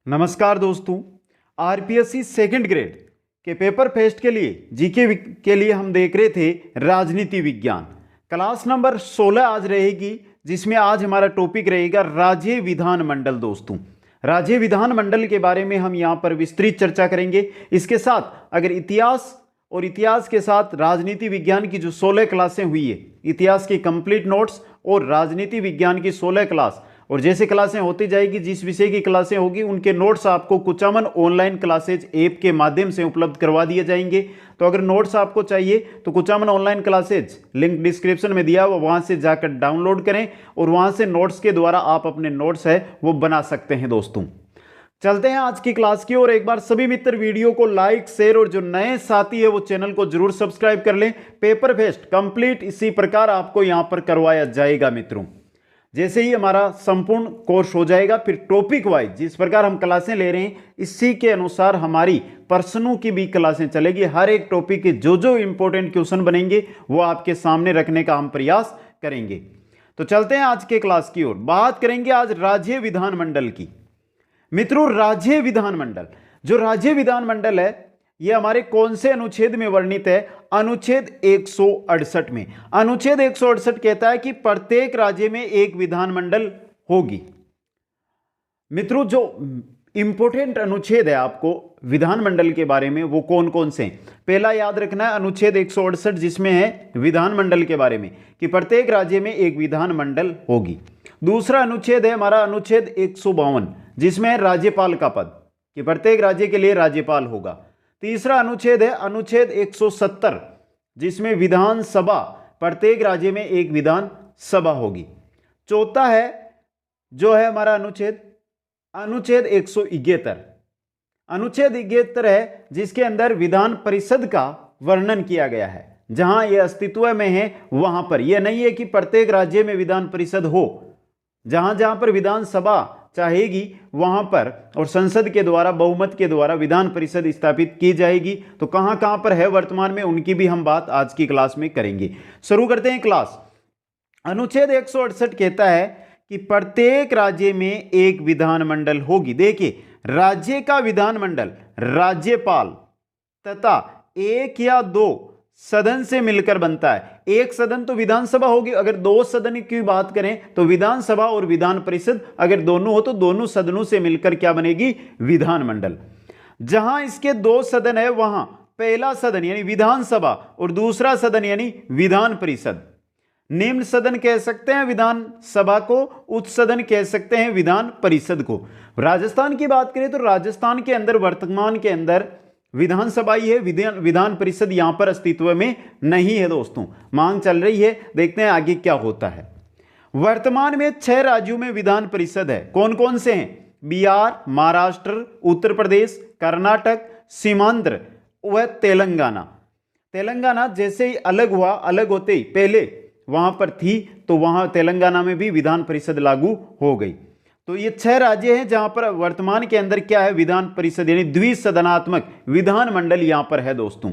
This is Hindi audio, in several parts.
नमस्कार दोस्तों। आरपीएससी सेकंड ग्रेड के पेपर फेस्ट के लिए जीके के लिए हम देख रहे थे राजनीति विज्ञान। क्लास नंबर 16 आज रहेगी, जिसमें आज हमारा टॉपिक रहेगा राज्य विधानमंडल। दोस्तों, राज्य विधानमंडल के बारे में हम यहाँ पर विस्तृत चर्चा करेंगे। इसके साथ अगर इतिहास के साथ राजनीति विज्ञान की जो 16 क्लासें हुई है, इतिहास की कंप्लीट नोट्स और राजनीति विज्ञान की 16 क्लास, और जैसे क्लासें होती जाएगी, जिस विषय की क्लासें होगी उनके नोट्स आपको कुचामन ऑनलाइन क्लासेज ऐप के माध्यम से उपलब्ध करवा दिए जाएंगे। तो अगर नोट्स आपको चाहिए तो Kuchaman online classes link description में दिया हुआ, वहां से जाकर डाउनलोड करें और वहां से नोट्स के द्वारा आप अपने नोट्स है वो बना सकते हैं। दोस्तों, चलते हैं आज की क्लास की ओर। एक बार सभी मित्र वीडियो को लाइक शेयर और जो नए साथी है वो चैनल को जरूर सब्सक्राइब कर लें। पेपर फेस्ट कंप्लीट इसी प्रकार आपको यहां पर करवाया जाएगा। मित्रों, जैसे ही हमारा संपूर्ण कोर्स हो जाएगा, फिर टॉपिक वाइज जिस प्रकार हम क्लासें ले रहे हैं इसी के अनुसार हमारी प्रश्नों की भी क्लासें चलेगी। हर एक टॉपिक के जो इंपॉर्टेंट क्वेश्चन बनेंगे वो आपके सामने रखने का हम प्रयास करेंगे। तो चलते हैं आज के क्लास की ओर। बात करेंगे आज राज्य विधानमंडल की। मित्रों, राज्य विधानमंडल, जो राज्य विधानमंडल है ये हमारे कौन से अनुच्छेद में वर्णित है? अनुच्छेद 168 में। अनुच्छेद 168 कहता है कि प्रत्येक राज्य में एक विधानमंडल होगी। मित्रों, जो इंपॉर्टेंट अनुच्छेद है आपको विधानमंडल के बारे में वो कौन कौन से हैं? पहला याद रखना है अनुच्छेद 168, जिसमें है विधानमंडल के बारे में कि प्रत्येक राज्य में एक विधानमंडल होगी। दूसरा अनुच्छेद है हमारा अनुच्छेद 152, जिसमें है राज्यपाल का पद, कि प्रत्येक राज्य के लिए राज्यपाल होगा। तीसरा अनुच्छेद है अनुच्छेद 170, जिसमें विधानसभा, प्रत्येक राज्य में एक विधानसभा होगी। चौथा है जो है हमारा अनुच्छेद 171। अनुच्छेद 71 है जिसके अंदर विधान परिषद का वर्णन किया गया है। जहां यह अस्तित्व में है वहां पर यह नहीं है कि प्रत्येक राज्य में विधान परिषद हो, जहां जहां पर विधानसभा चाहेगी वहां पर और संसद के द्वारा बहुमत के द्वारा विधान परिषद स्थापित की जाएगी। तो कहां कहां पर है वर्तमान में, उनकी भी हम बात आज की क्लास में करेंगे। शुरू करते हैं क्लास। अनुच्छेद 168 कहता है कि प्रत्येक राज्य में एक विधानमंडल होगी। देखिए, राज्य का विधानमंडल राज्यपाल तथा एक या दो सदन से मिलकर बनता है। एक सदन तो विधानसभा होगी, अगर दो सदन की बात करें तो विधानसभा और विधान परिषद, अगर दोनों हो तो दोनों सदनों से मिलकर क्या बनेगी? विधानमंडल। जहां इसके दो सदन है वहां पहला सदन यानी विधानसभा और दूसरा सदन यानी विधान परिषद। निम्न सदन कह सकते हैं विधानसभा को, उच्च सदन कह सकते हैं विधान परिषद को। राजस्थान की बात करें तो राजस्थान के अंदर वर्तमान के अंदर विधानसभा ही है, विधान परिषद यहां पर अस्तित्व में नहीं है। दोस्तों, मांग चल रही है, देखते हैं आगे क्या होता है। वर्तमान में 6 राज्यों में विधान परिषद है। कौन कौन से हैं? बिहार, महाराष्ट्र, उत्तर प्रदेश, कर्नाटक, सीमांध्र व तेलंगाना। तेलंगाना जैसे ही अलग हुआ, अलग होते ही पहले वहां पर थी तो वहां तेलंगाना में भी विधान परिषद लागू हो गई। तो ये 6 राज्य हैं जहां पर वर्तमान के अंदर क्या है? विधान परिषद यानी द्विसदनात्मक विधानमंडल यहां पर है। दोस्तों,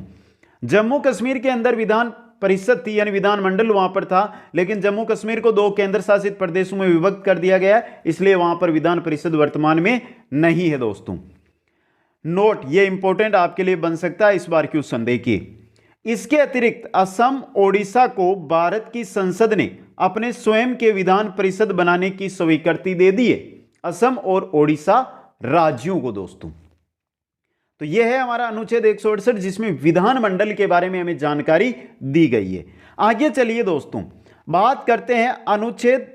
जम्मू कश्मीर के अंदर विधान परिषद थी यानी विधानमंडल वहां पर था, लेकिन जम्मू कश्मीर को 2 केंद्र शासित प्रदेशों में विभक्त कर दिया गया, इसलिए वहां पर विधान परिषद वर्तमान में नहीं है। दोस्तों, नोट ये इंपॉर्टेंट आपके लिए बन सकता है इस बार क्वेश्चन। देखिए, इसके अतिरिक्त असम, ओडिशा को भारत की संसद ने अपने स्वयं के विधान परिषद बनाने की स्वीकृति दे दी है। असम और ओडिशा राज्यों को। दोस्तों, तो यह है हमारा अनुच्छेद 168, जिसमें विधानमंडल के बारे में हमें जानकारी दी गई है। आगे चलिए दोस्तों, बात करते हैं अनुच्छेद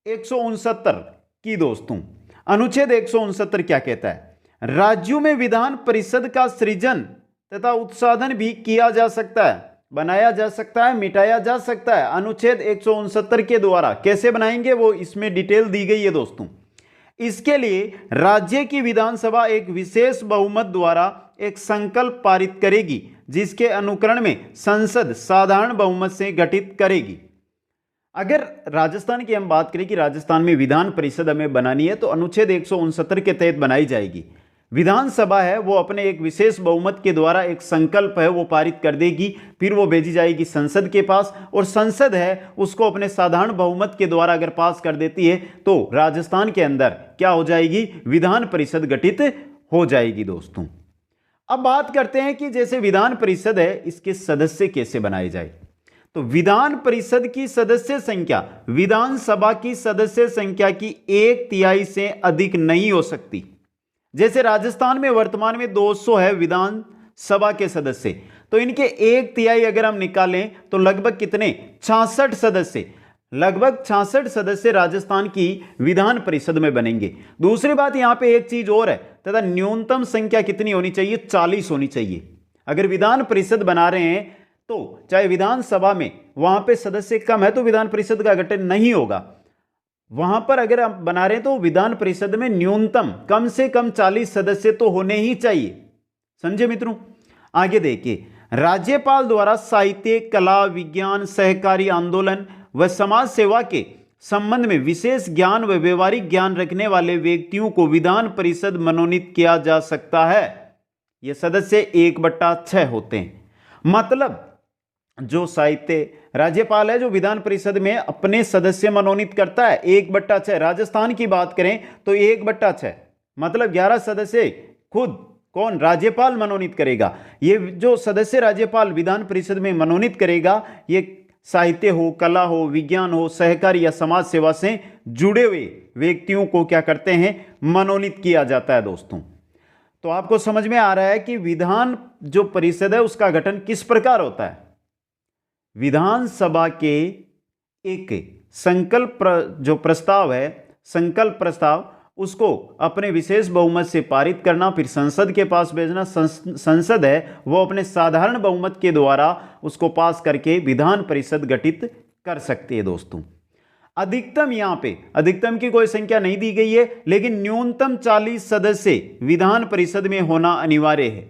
169 की। दोस्तों, अनुच्छेद 169 क्या कहता है? राज्यों में विधान परिषद का सृजन तथा उत्साधन भी किया जा सकता है, बनाया जा सकता है, मिटाया जा सकता है अनुच्छेद 169 के द्वारा। कैसे बनाएंगे वो इसमें डिटेल दी गई है। दोस्तों, इसके लिए राज्य की विधानसभा एक विशेष बहुमत द्वारा एक संकल्प पारित करेगी, जिसके अनुकरण में संसद साधारण बहुमत से गठित करेगी। अगर राजस्थान की हम बात करें कि राजस्थान में विधान परिषद हमें बनानी है तो अनुच्छेद 169 के तहत बनाई जाएगी। विधानसभा है वो अपने एक विशेष बहुमत के द्वारा एक संकल्प है वो पारित कर देगी, फिर वो भेजी जाएगी संसद के पास, और संसद है उसको अपने साधारण बहुमत के द्वारा अगर पास कर देती है तो राजस्थान के अंदर क्या हो जाएगी, विधान परिषद गठित हो जाएगी दोस्तों। अब बात करते हैं कि जैसे विधान परिषद है इसके सदस्य कैसे बनाए जाए। तो विधान परिषद की सदस्य संख्या विधानसभा की सदस्य संख्या की 1/3 से अधिक नहीं हो सकती। जैसे राजस्थान में वर्तमान में 200 है विधानसभा के सदस्य, तो इनके 1/3 अगर हम निकालें तो लगभग कितने, 66 सदस्य, लगभग 66 सदस्य राजस्थान की विधान परिषद में बनेंगे। दूसरी बात यहां पे एक चीज और है, तथा न्यूनतम संख्या कितनी होनी चाहिए, 40 होनी चाहिए। अगर विधान परिषद बना रहे हैं तो चाहे विधानसभा में वहां पे सदस्य कम है तो विधान परिषद का गठन नहीं होगा। वहां पर अगर आप बना रहे हैं तो विधान परिषद में न्यूनतम कम से कम 40 सदस्य तो होने ही चाहिए। समझे मित्रों। आगे देखिए, राज्यपाल द्वारा साहित्य, कला, विज्ञान, सहकारी आंदोलन व समाज सेवा के संबंध में विशेष ज्ञान व व्यवहारिक ज्ञान रखने वाले व्यक्तियों को विधान परिषद मनोनीत किया जा सकता है। ये सदस्य 1/6 होते हैं। मतलब जो साहित्य राज्यपाल है जो विधान परिषद में अपने सदस्य मनोनीत करता है 1/6। राजस्थान की बात करें तो 1/6 मतलब 11 सदस्य खुद कौन, राज्यपाल मनोनीत करेगा। ये जो सदस्य राज्यपाल विधान परिषद में मनोनीत करेगा ये साहित्य हो, कला हो, विज्ञान हो, सहकारी या समाज सेवा से जुड़े हुए व्यक्तियों को क्या करते हैं, मनोनीत किया जाता है दोस्तों। तो आपको समझ में आ रहा है कि विधान जो परिषद है उसका गठन किस प्रकार होता है। विधानसभा के एक जो प्रस्ताव है, संकल्प प्रस्ताव, उसको अपने विशेष बहुमत से पारित करना, फिर संसद के पास भेजना। संसद है वो अपने साधारण बहुमत के द्वारा उसको पास करके विधान परिषद गठित कर सकती है दोस्तों। अधिकतम यहां पे अधिकतम की कोई संख्या नहीं दी गई है, लेकिन न्यूनतम 40 सदस्य विधान परिषद में होना अनिवार्य है।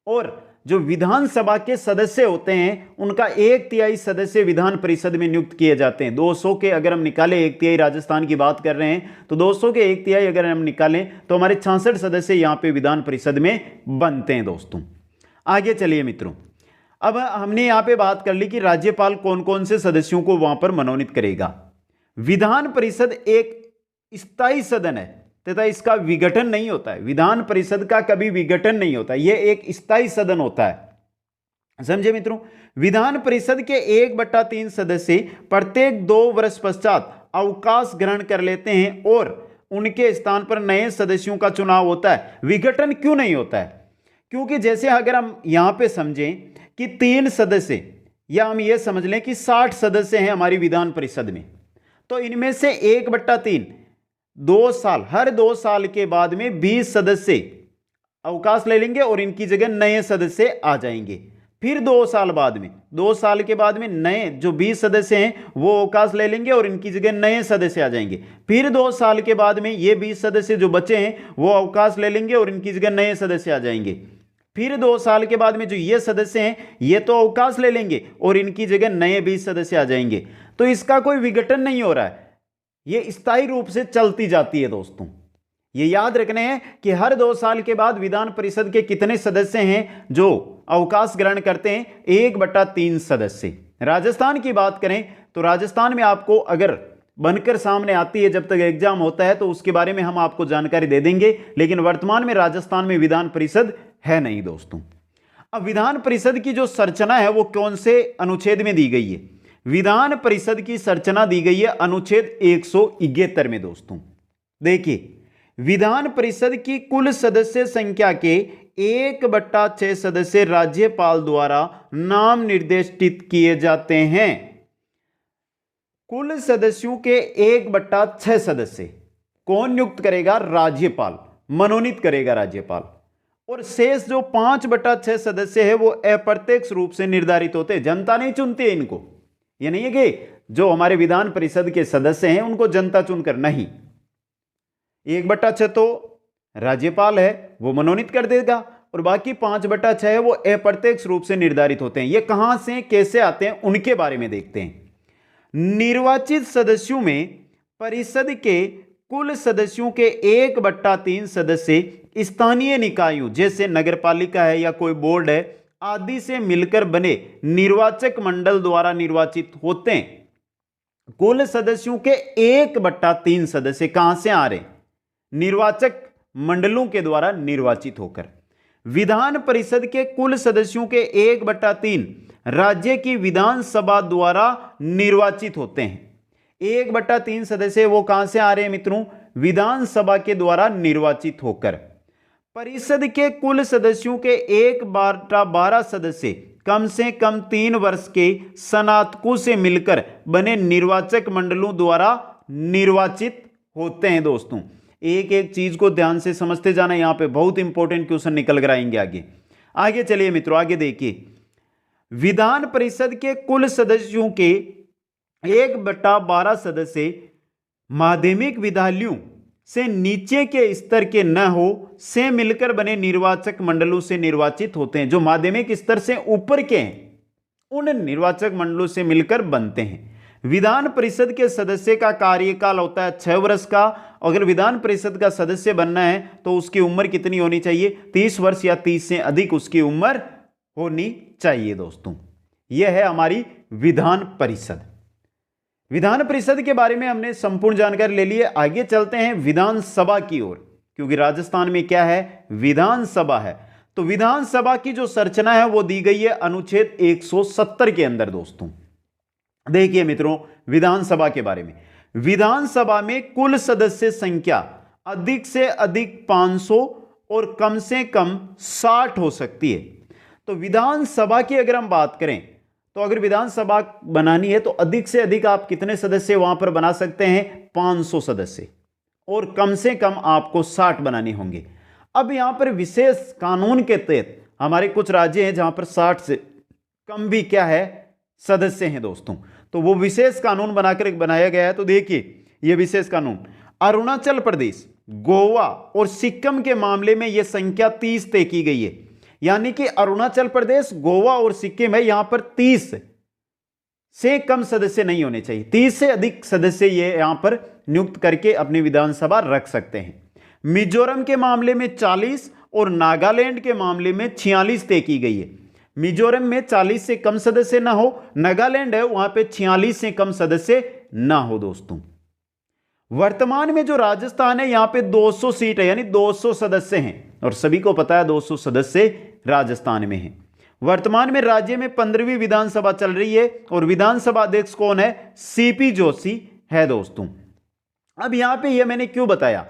और जो विधानसभा के सदस्य होते हैं उनका 1/3 सदस्य विधान परिषद में नियुक्त किए जाते हैं। 200 के अगर हम निकालें 1/3, राजस्थान की बात कर रहे हैं तो 200 के 1/3 अगर हम निकालें तो हमारे 66 सदस्य यहां पे विधान परिषद में बनते हैं दोस्तों। आगे चलिए मित्रों, अब हमने यहां पे बात कर ली कि राज्यपाल कौन कौन से सदस्यों को वहां पर मनोनीत करेगा। विधान परिषद एक स्थायी सदन है तथा इसका विघटन नहीं होता है। विधान परिषद का कभी विघटन नहीं होता, यह एक स्थायी सदन होता है। समझे मित्रों। विधान परिषद के 1/3 सदस्य प्रत्येक 2 वर्ष पश्चात अवकाश ग्रहण कर लेते हैं और उनके स्थान पर नए सदस्यों का चुनाव होता है। विघटन क्यों नहीं होता है, क्योंकि जैसे अगर हम यहां पे समझें कि 3 सदस्य, या हम ये समझ लें कि 60 सदस्य हैं हमारी विधान परिषद में, तो इनमें से 1/3 2 साल, हर 2 साल के बाद में 20 सदस्य अवकाश ले लेंगे और इनकी जगह नए सदस्य आ जाएंगे। फिर 2 साल बाद में, 2 साल के बाद में नए जो 20 सदस्य हैं वो अवकाश ले लेंगे और इनकी जगह नए सदस्य आ जाएंगे। फिर 2 साल के बाद में ये 20 सदस्य जो बचे हैं वो अवकाश ले लेंगे और इनकी जगह नए सदस्य आ जाएंगे। फिर 2 साल के बाद में जो ये सदस्य हैं ये तो अवकाश ले लेंगे और इनकी जगह नए 20 सदस्य आ जाएंगे। तो इसका कोई विघटन नहीं हो रहा है, ये स्थायी रूप से चलती जाती है दोस्तों। ये याद रखने हैं कि हर 2 साल के बाद विधान परिषद के कितने सदस्य हैं जो अवकाश ग्रहण करते हैं, 1/3 सदस्य। राजस्थान की बात करें तो राजस्थान में आपको अगर बनकर सामने आती है, जब तक एग्जाम होता है तो उसके बारे में हम आपको जानकारी दे देंगे, लेकिन वर्तमान में राजस्थान में विधान परिषद है नहीं दोस्तों। अब विधान परिषद की जो संरचना है वो कौन से अनुच्छेद में दी गई है। विधान परिषद की संरचना दी गई है अनुच्छेद 171 में दोस्तों। देखिए, विधान परिषद की कुल सदस्य संख्या के 1/6 सदस्य राज्यपाल द्वारा नाम निर्दिष्टित किए जाते हैं। कुल सदस्यों के 1/6 सदस्य कौन नियुक्त करेगा, राज्यपाल मनोनीत करेगा राज्यपाल। और शेष जो 5/6 सदस्य है वो अप्रत्यक्ष रूप से निर्धारित होते हैं, जनता नहीं चुनती है इनको। ये नहीं है कि जो हमारे विधान परिषद के सदस्य हैं उनको जनता चुनकर, नहीं, 1/6 तो राज्यपाल है वो मनोनीत कर देगा और बाकी 5/6 है वो अप्रत्यक्ष रूप से निर्धारित होते हैं। ये कहां से कैसे आते हैं उनके बारे में देखते हैं। निर्वाचित सदस्यों में परिषद के कुल सदस्यों के 1/3 सदस्य स्थानीय निकायों जैसे नगरपालिका है या कोई बोर्ड है आदि से मिलकर बने निर्वाचक मंडल द्वारा निर्वाचित होते हैं। कुल सदस्यों के 1/3 सदस्य कहां से आ रहे? निर्वाचक मंडलों के द्वारा निर्वाचित होकर। विधान परिषद के कुल सदस्यों के 1/3 राज्य की विधानसभा द्वारा निर्वाचित होते हैं। 1/3 सदस्य वो कहां से आ रहे हैं मित्रों? विधानसभा के द्वारा निर्वाचित होकर। परिषद के कुल सदस्यों के 1/12 सदस्य कम से कम 3 वर्ष के स्नातकों से मिलकर बने निर्वाचक मंडलों द्वारा निर्वाचित होते हैं। दोस्तों एक एक चीज को ध्यान से समझते जाना, यहां पे बहुत इंपॉर्टेंट क्वेश्चन निकल कर आएंगे आगे चलिए मित्रों, आगे देखिए। विधान परिषद के कुल सदस्यों के 1/12 सदस्य माध्यमिक विद्यालयों से नीचे के स्तर के न हो से मिलकर बने निर्वाचक मंडलों से निर्वाचित होते हैं। जो माध्यमिक स्तर से ऊपर के हैं उन निर्वाचक मंडलों से मिलकर बनते हैं। विधान परिषद के सदस्य का कार्यकाल होता है 6 वर्ष का। अगर विधान परिषद का सदस्य बनना है तो उसकी उम्र कितनी होनी चाहिए? 30 वर्ष या 30 से अधिक उसकी उम्र होनी चाहिए। दोस्तों यह है हमारी विधान परिषद। विधान परिषद के बारे में हमने संपूर्ण जानकारी ले ली है। आगे चलते हैं विधानसभा की ओर, क्योंकि राजस्थान में क्या है? विधानसभा है। तो विधानसभा की जो संरचना है वो दी गई है अनुच्छेद 170 के अंदर। दोस्तों देखिए मित्रों विधानसभा के बारे में, विधानसभा में कुल सदस्य संख्या अधिक से अधिक 500 और कम से कम 60 हो सकती है। तो विधानसभा की अगर हम बात करें तो अगर विधानसभा बनानी है तो अधिक से अधिक आप कितने सदस्य वहां पर बना सकते हैं? 500 सदस्य, और कम से कम आपको 60 बनाने होंगे। अब यहां पर विशेष कानून के तहत हमारे कुछ राज्य हैं जहां पर 60 से कम भी क्या है? सदस्य हैं। दोस्तों तो वो विशेष कानून बनाकर बनाया गया है। तो देखिए ये विशेष कानून अरुणाचल प्रदेश, गोवा और सिक्किम के मामले में यह संख्या 30 तय की गई है। यानी कि अरुणाचल प्रदेश, गोवा और सिक्किम है, यहां पर 30 से कम सदस्य नहीं होने चाहिए। 30 से अधिक सदस्य ये यहां पर नियुक्त करके अपनी विधानसभा रख सकते हैं। मिजोरम के मामले में 40 और नागालैंड के मामले में 46 तय की गई है। मिजोरम में 40 से कम सदस्य ना हो, नागालैंड है वहां पे 46 से कम सदस्य ना हो। दोस्तों वर्तमान में जो राजस्थान है यहां पे 200 सीट है, यानी 200 सदस्य हैं, और सभी को पता है 200 सदस्य राजस्थान में हैं। वर्तमान में राज्य में 15वीं विधानसभा चल रही है और विधानसभा अध्यक्ष कौन है? सीपी जोशी है। दोस्तों अब यहां पे ये मैंने क्यों बताया,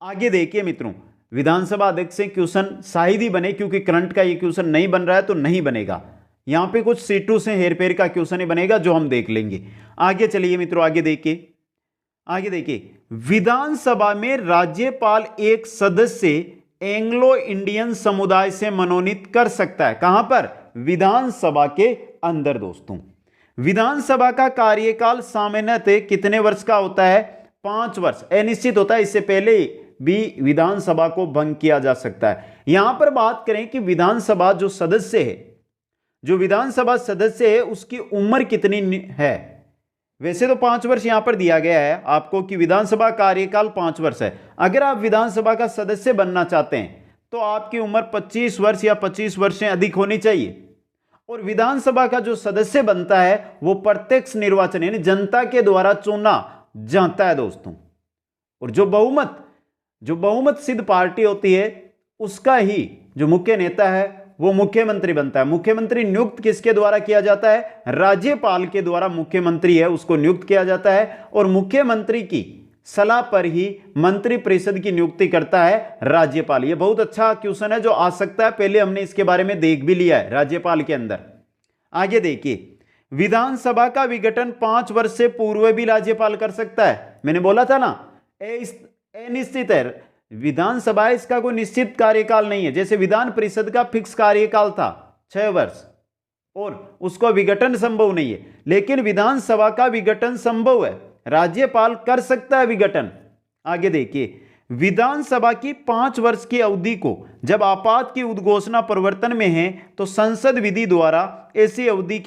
आगे देखिए मित्रों। विधानसभा अध्यक्ष से क्वेश्चन शायद ही बने, क्योंकि करंट का ये क्वेश्चन नहीं बन रहा है तो नहीं बनेगा। यहां पे कुछ सीटों से हेरफेर का क्वेश्चन ही बनेगा जो हम देख लेंगे। आगे चलिए मित्रों, आगे देखिए विधानसभा में राज्यपाल एक सदस्य एंग्लो इंडियन समुदाय से मनोनीत कर सकता है। कहां पर? विधानसभा के अंदर। दोस्तों विधानसभा का कार्यकाल सामान्यतः कितने वर्ष का होता है? 5 वर्ष। अनिश्चित होता है, इससे पहले भी विधानसभा को भंग किया जा सकता है। यहां पर बात करें कि विधानसभा जो सदस्य है, जो विधानसभा सदस्य है उसकी उम्र कितनी है? वैसे तो 5 वर्ष यहां पर दिया गया है आपको कि विधानसभा कार्यकाल 5 वर्ष है। अगर आप विधानसभा का सदस्य बनना चाहते हैं तो आपकी उम्र 25 वर्ष या 25 वर्ष से अधिक होनी चाहिए। और विधानसभा का जो सदस्य बनता है वो प्रत्यक्ष निर्वाचन यानी जनता के द्वारा चुना जाता है। दोस्तों और जो बहुमत सिद्ध पार्टी होती है उसका ही जो मुख्य नेता है वो मुख्यमंत्री बनता है। मुख्यमंत्री नियुक्त किसके द्वारा किया जाता है? राज्यपाल के द्वारा मुख्यमंत्री है उसको नियुक्त किया जाता है, और मुख्यमंत्री की सलाह पर ही मंत्री परिषद की नियुक्ति करता है राज्यपाल। ये बहुत अच्छा क्वेश्चन है जो आ सकता है, पहले हमने इसके बारे में देख भी लिया है राज्यपाल के अंदर। आगे देखिए विधानसभा का विघटन 5 वर्ष से पूर्व भी राज्यपाल कर सकता है। मैंने बोला था ना अनिश्चित है विधानसभा, इसका कोई निश्चित कार्यकाल नहीं है। जैसे विधान परिषद का फिक्स कार्यकाल था 6 वर्ष और उसको विघटन संभव नहीं है, लेकिन विधानसभा का विघटन संभव है, राज्यपाल कर सकता है विघटन। आगे देखिए विधानसभा की 5 वर्ष की अवधि को जब आपात की उद्घोषणा प्रवर्तन में है तो संसद विधि द्वारा ऐसी अवधि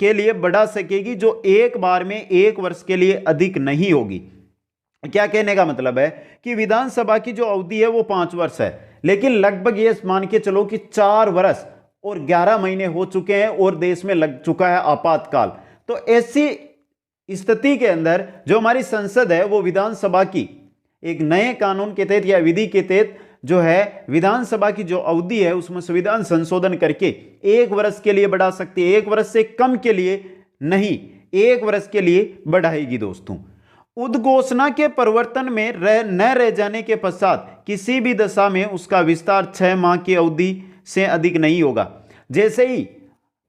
के लिए बढ़ा सकेगी जो एक बार में 1 वर्ष के लिए अधिक नहीं होगी। क्या कहने का मतलब है कि विधानसभा की जो अवधि है वो 5 वर्ष है, लेकिन लगभग ये मान के चलो कि 4 वर्ष और 11 महीने हो चुके हैं और देश में लग चुका है आपातकाल। तो ऐसी स्थिति के अंदर जो हमारी संसद है वो विधानसभा की एक नए कानून के तहत या विधि के तहत जो है विधानसभा की जो अवधि है उसमें संविधान संशोधन करके 1 वर्ष के लिए बढ़ा सकती है। 1 वर्ष से कम के लिए नहीं, 1 वर्ष के लिए बढ़ाएगी दोस्तों। उद्घोषणा के परिवर्तन में न रह जाने के पश्चात किसी भी दशा में उसका विस्तार 6 माह की अवधि से अधिक नहीं होगा। जैसे ही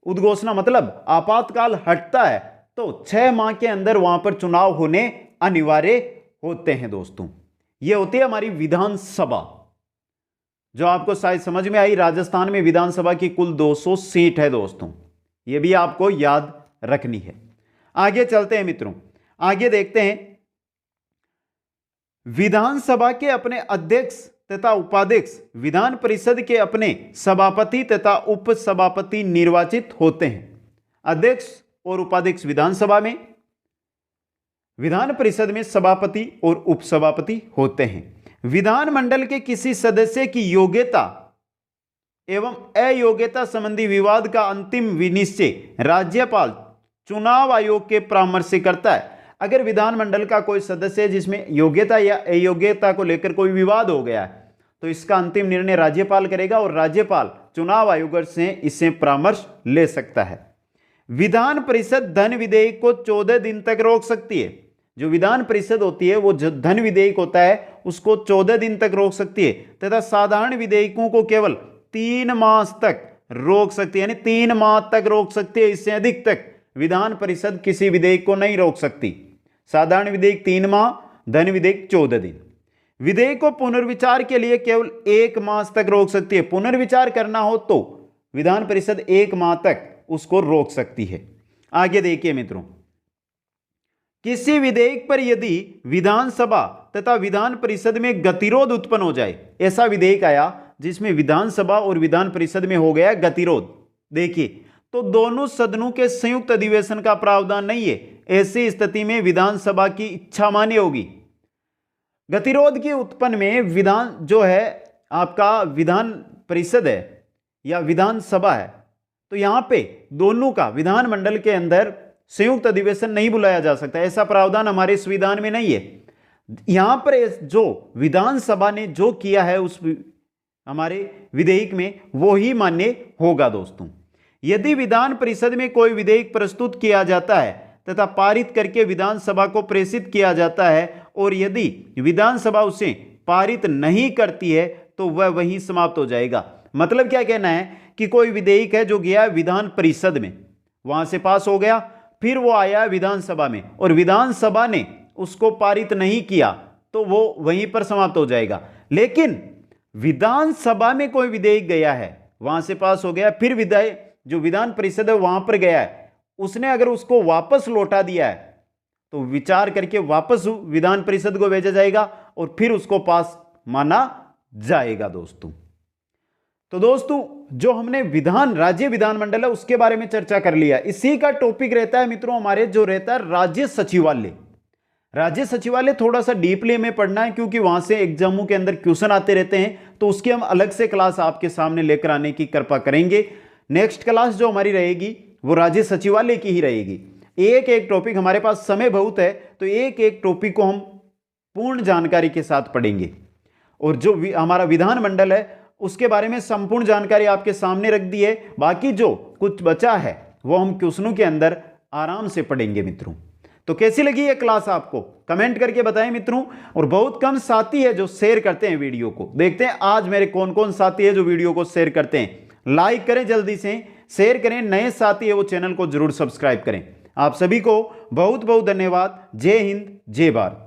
उद्घोषणा मतलब आपातकाल हटता है तो 6 माह के अंदर वहां पर चुनाव होने अनिवार्य होते हैं दोस्तों। यह होती है हमारी विधानसभा, जो आपको शायद समझ में आई। राजस्थान में विधानसभा की कुल 200 सीट है दोस्तों, यह भी आपको याद रखनी है। आगे चलते हैं मित्रों, आगे देखते हैं। विधानसभा के अपने अध्यक्ष तथा उपाध्यक्ष विधान परिषद के अपने सभापति तथा उपसभापति निर्वाचित होते हैं। अध्यक्ष और उपाध्यक्ष विधानसभा में, विधान परिषद में सभापति और उपसभापति होते हैं। विधानमंडल के किसी सदस्य की योग्यता एवं अयोग्यता संबंधी विवाद का अंतिम विनिश्चय राज्यपाल चुनाव आयोग के परामर्श से करता है। अगर विधानमंडल का कोई सदस्य है जिसमें योग्यता या अयोग्यता को लेकर कोई विवाद हो गया है तो इसका अंतिम निर्णय राज्यपाल करेगा और राज्यपाल चुनाव आयोग से इससे परामर्श ले सकता है। विधान परिषद धन विधेयक को 14 दिन तक रोक सकती है। जो विधान परिषद होती है वो जो धन विधेयक होता है उसको 14 दिन तक रोक सकती है तथा साधारण विधेयकों को केवल 3 माह तक रोक सकती है, यानी 3 माह तक रोक सकती है। इससे अधिक तक विधान परिषद किसी विधेयक को नहीं रोक सकती। साधारण विधेयक 3 माह, धन विधेयक 14 दिन। विधेयक को पुनर्विचार के लिए केवल 1 माह तक रोक सकती है। पुनर्विचार करना हो तो विधान परिषद 1 माह तक उसको रोक सकती है। आगे देखिए मित्रों, किसी विधेयक पर यदि विधानसभा तथा विधान परिषद में गतिरोध उत्पन्न हो जाए, ऐसा विधेयक आया जिसमें विधानसभा और विधान परिषद में हो गया गतिरोध, देखिए, तो दोनों सदनों के संयुक्त अधिवेशन का प्रावधान नहीं है। ऐसी स्थिति में विधानसभा की इच्छा मान्य होगी। गतिरोध के उत्पन्न में विधान जो है आपका विधान परिषद है या विधानसभा है, तो यहां पे दोनों का विधानमंडल के अंदर संयुक्त अधिवेशन नहीं बुलाया जा सकता। ऐसा प्रावधान हमारे संविधान में नहीं है। यहां पर जो विधानसभा ने जो किया है उस हमारे विधेयक में वो ही मान्य होगा दोस्तों। यदि विधान परिषद में कोई विधेयक प्रस्तुत किया जाता है तथा पारित करके विधानसभा को प्रेषित किया जाता है और यदि विधानसभा उसे पारित नहीं करती है तो वह वहीं समाप्त हो जाएगा। मतलब क्या कहना है कि कोई विधेयक है जो गया विधान परिषद में, वहां से पास हो गया, फिर वो आया विधानसभा में और विधानसभा ने उसको पारित नहीं किया तो वो वहीं पर समाप्त हो जाएगा। लेकिन विधानसभा में कोई विधेयक गया है, वहां से पास हो गया, फिर विधायक जो विधान परिषद है वहां पर गया है, उसने अगर उसको वापस लौटा दिया है तो विचार करके वापस विधान परिषद को भेजा जाएगा और फिर उसको पास माना जाएगा दोस्तों। तो दोस्तों जो हमने राज्य विधानमंडल है उसके बारे में चर्चा कर लिया। इसी का टॉपिक रहता है मित्रों हमारे जो रहता है राज्य सचिवालय। राज्य सचिवालय थोड़ा सा डीपली में पढ़ना है क्योंकि वहां से एग्जामों के अंदर क्वेश्चन आते रहते हैं, तो उसकी हम अलग से क्लास आपके सामने लेकर आने की कृपा करेंगे। नेक्स्ट क्लास जो हमारी रहेगी वो राज्य सचिवालय की ही रहेगी। एक एक टॉपिक, हमारे पास समय बहुत है तो एक एक टॉपिक को हम पूर्ण जानकारी के साथ पढ़ेंगे और जो हमारा विधानमंडल है उसके बारे में संपूर्ण जानकारी आपके सामने रख दी है। बाकी जो कुछ बचा है वो हम क्वेश्चनों के अंदर आराम से पढ़ेंगे मित्रों। तो कैसी लगी ये क्लास आपको कमेंट करके बताएं मित्रों। और बहुत कम साथी है जो शेयर करते हैं वीडियो को। देखते हैं आज मेरे कौन कौन साथी है जो वीडियो को शेयर करते हैं। लाइक करें, जल्दी से शेयर करें। नए साथी है वो चैनल को जरूर सब्सक्राइब करें। आप सभी को बहुत बहुत धन्यवाद। जय हिंद, जय भारत।